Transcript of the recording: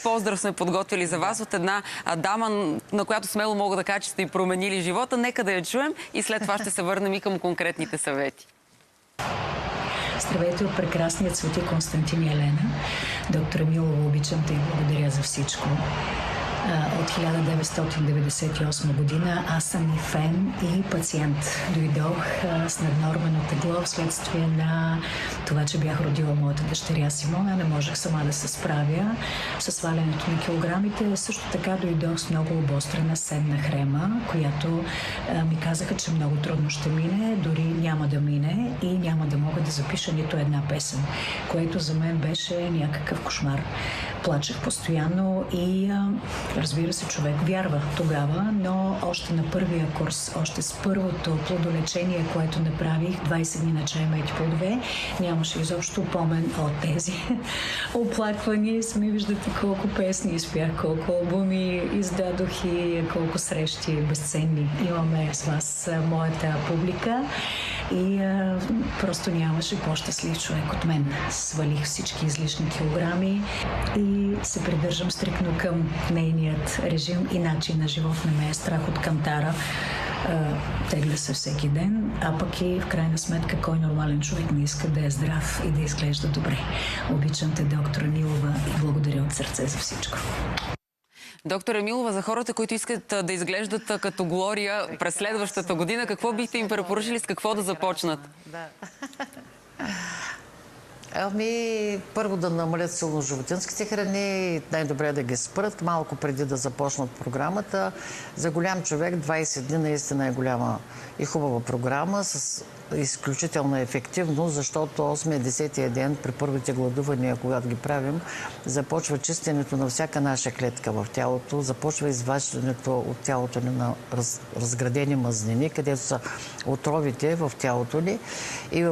Поздрав сме подготвили за вас от една дама, на която смело мога да кажа, че сте и променили живота. Нека да я чуем и след това ще се върнем и към конкретните съвети. Здравейте от прекрасният Свети Константин и Елена. Доктор Емилова, обичам те и благодаря за всичко. От 1998 година аз съм и фен, и пациент. Дойдох с наднормено тегло вследствие на това, че бях родила моята дъщеря Симона. Не можех сама да се справя с свалянето на килограмите. Също така дойдох с много обострена седна хрема, която ми казаха, че много трудно ще мине, дори няма да мине и няма да мога да запиша нито една песен, което за мен беше някакъв кошмар. Плачех постоянно и разбира се, човек вярва тогава, но още на първия курс, още с първото плодолечение, което направих, 20 дни на чай, мед и плодове, нямаше изобщо помен от тези оплаквания. Сами виждате колко песни изпях, колко албуми издадох и колко срещи безценни имаме с вас, моята публика. И просто нямаше по-щастлив човек от мен. Свалих всички излишни килограми и се придържам стрикно към нейният режим и начин на живот. Не ме е страх от кантара. Тегля се всеки ден, а пък и в крайна сметка кой нормален човек не иска да е здрав и да изглежда добре. Обичам те, доктор Емилова, и благодаря от сърце за всичко. Доктор Емилова, за хората, които искат да изглеждат като Глория през следващата година, какво бихте им препоръчали, с какво да започнат? Първо да намалят силно животинските храни, най-добре да ги спрат малко преди да започнат програмата. За голям човек 20 дни наистина е голяма и хубава програма с изключителна ефективност, защото 8-10 ден при първите гладувания, когато ги правим, започва чистенето на всяка наша клетка в тялото, започва изваждането от тялото ни на разградени мазнини, където са отровите в тялото ни. И